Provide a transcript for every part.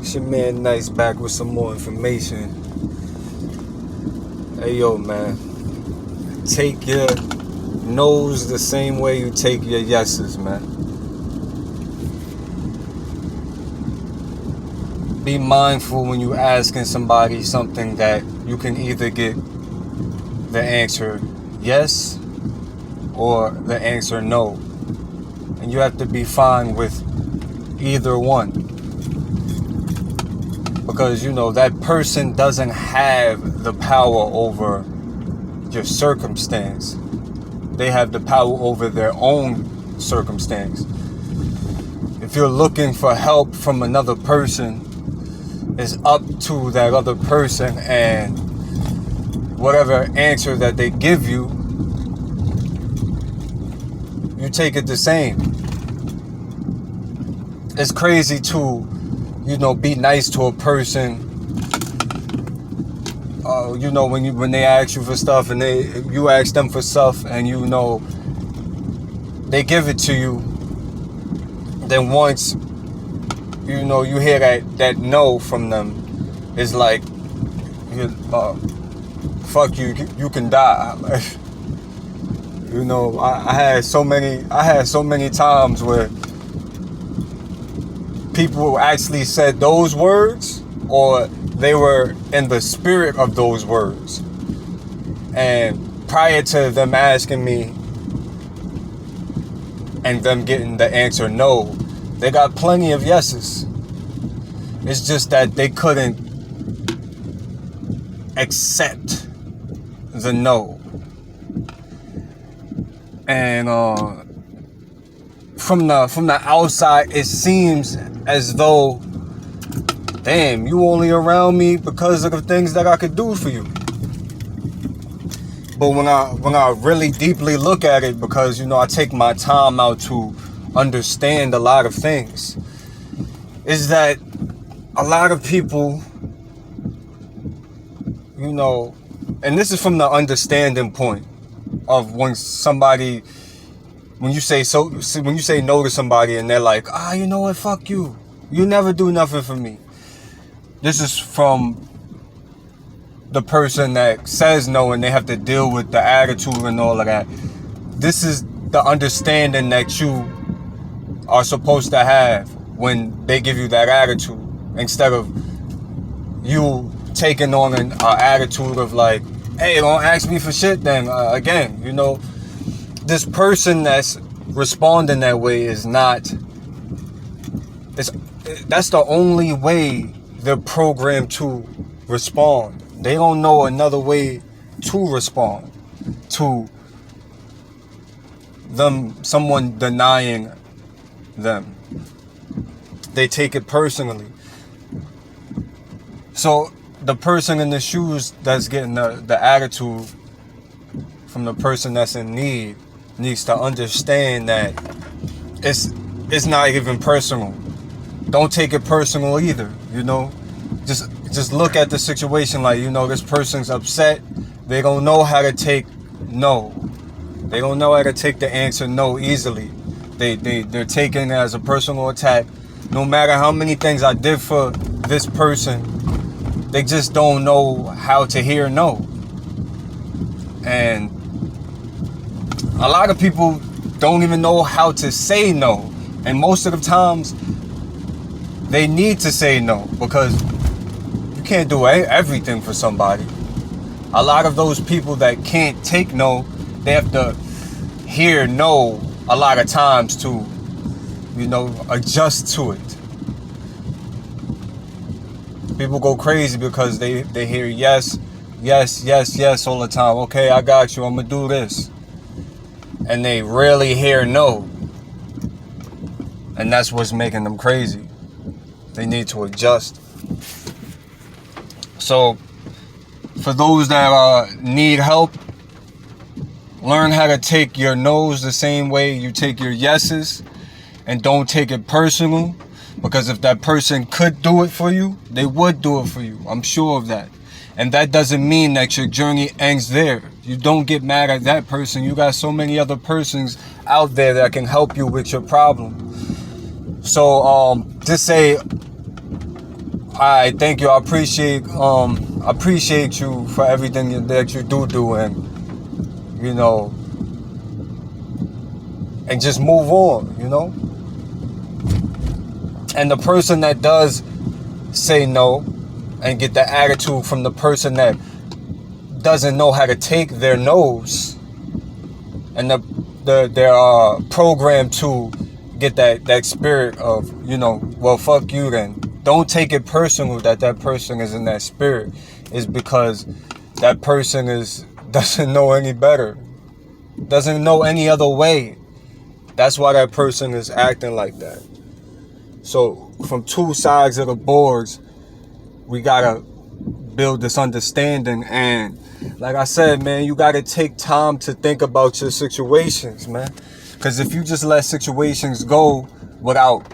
It's your man Nice back with some more information. Hey yo, man. Take your no's the same way you take your yeses, man. Be mindful when you asking somebody something that you can either get the answer yes or the answer no. And you have to be fine with either one. Because, that person doesn't have the power over your circumstance. They have the power over their own circumstance. If you're looking for help from another person, it's up to that other person, and whatever answer that they give you, you take it the same. It's crazy to, be nice to a person. When they ask you for stuff and you ask them for stuff and they give it to you. Then once you hear that no from them, it's like, fuck you, you can die. I had so many times where people actually said those words, or they were in the spirit of those words. And prior to them asking me and them getting the answer no, they got plenty of yeses. It's just that they couldn't accept the no. And from the outside, it seems as though, damn, you only around me because of the things that I could do for you. But when I really deeply look at it, because I take my time out to understand a lot of things, is that a lot of people, and this is from the understanding point of when you say no to somebody and they're like, you know what, fuck you. You never do nothing for me. This is from the person that says no and they have to deal with the attitude and all of that. This is the understanding that you are supposed to have when they give you that attitude, instead of you taking on an attitude of like, hey, don't ask me for shit then. Again, this person that's responding that way is not, that's the only way they're programmed to respond. They don't know another way to respond to someone denying them. They take it personally. So the person in the shoes that's getting the attitude from the person that's in need needs to understand that it's not even personal. Don't take it personal either, Just look at the situation like, this person's upset. They don't know how to take no. They don't know how to take the answer no easily. They're taking it as a personal attack. No matter how many things I did for this person, they just don't know how to hear no. And a lot of people don't even know how to say no. And most of the times, they need to say no, because you can't do everything for somebody. A lot of those people that can't take no, they have to hear no a lot of times to, adjust to it. People go crazy because they hear yes, yes, yes, yes all the time. Okay, I got you, I'm gonna do this. And they rarely hear no. And that's what's making them crazy. They need to adjust. So, for those that need help, learn how to take your no's the same way you take your yeses, and don't take it personal. Because if that person could do it for you, they would do it for you. I'm sure of that. And that doesn't mean that your journey ends there. You don't get mad at that person. You got so many other persons out there that can help you with your problem. So just say I thank you. I appreciate you for everything that you do, and you know, and just move on, you know. And the person that does say no and get the attitude from the person that doesn't know how to take their no's, and they're programmed to get that spirit of, you know, well, fuck you then. Don't take it personal that person is in that spirit. Is because that person doesn't know any better, doesn't know any other way. That's why that person is acting like that. So from two sides of the boards, we gotta build this understanding. And like I said, man, you gotta take time to think about your situations, man. Because if you just let situations go without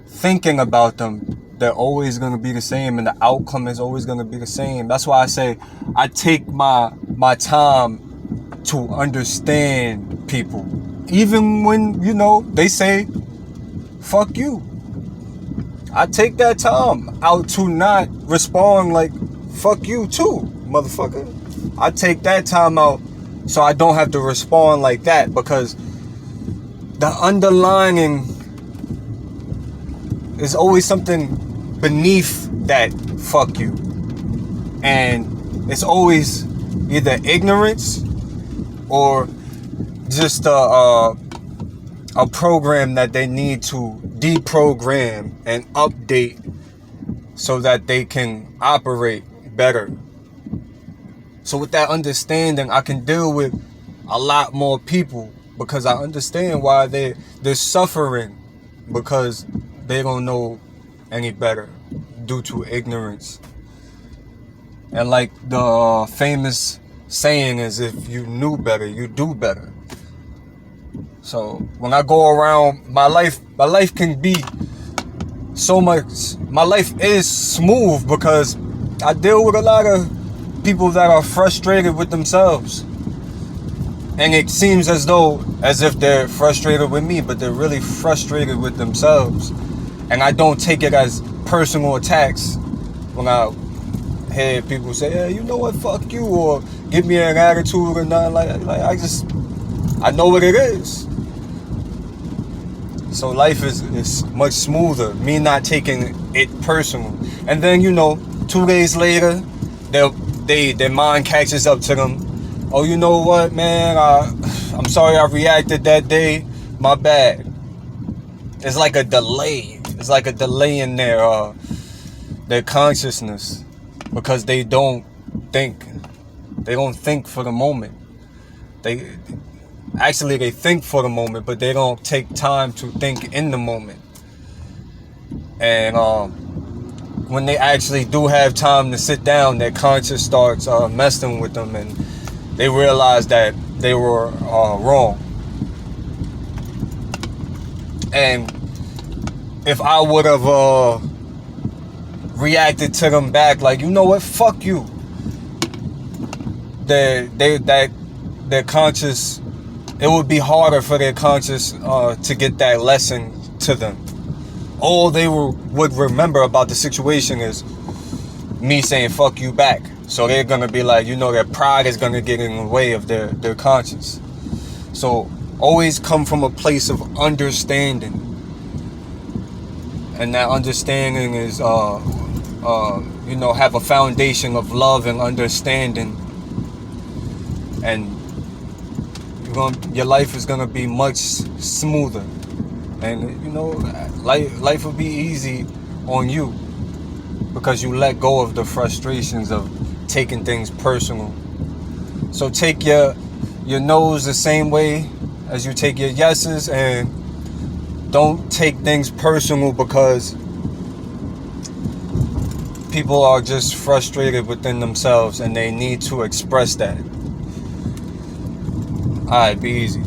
thinking about them, they're always going to be the same, and the outcome is always going to be the same. That's why I say I take my time to understand people. Even when, you know, they say, fuck you. I take that time out to not respond like, fuck you too, motherfucker. I take that time out so I don't have to respond like that, because the underlining is always something beneath that fuck you. And it's always either ignorance or just a program that they need to deprogram and update so that they can operate better. So with that understanding, I can deal with a lot more people, because I understand why they're suffering, because they don't know any better due to ignorance. And like the famous saying is, if you knew better, you do better. So when I go around, my life can be so much, my life is smooth because I deal with a lot of people that are frustrated with themselves. And it seems as if they're frustrated with me, but they're really frustrated with themselves. And I don't take it as personal attacks when I hear people say, yeah, you know what, fuck you, or give me an attitude or nothing like I know what it is. So life is much smoother, me not taking it personal. And then, you know, 2 days later, their mind catches up to them. Oh, you know what, man, I'm sorry I reacted that day, my bad. It's like a delay. It's like a delay in their consciousness, because they don't think. They don't think for the moment. They think for the moment, but they don't take time to think in the moment. And when they actually do have time to sit down, their conscience starts messing with them, and they realize that they were wrong. And if I would have reacted to them back like, you know what, fuck you, their conscious, it would be harder for their conscious to get that lesson to them. All they would remember about the situation is me saying fuck you back. So they're gonna be like, you know, their pride is gonna get in the way of their conscience. So always come from a place of understanding. And that understanding is, you know, have a foundation of love and understanding. And your life is gonna be much smoother. And, you know, life will be easy on you, because you let go of the frustrations of taking things personal. So take your no's the same way as you take your yeses, and don't take things personal, because people are just frustrated within themselves and they need to express that. Alright, be easy.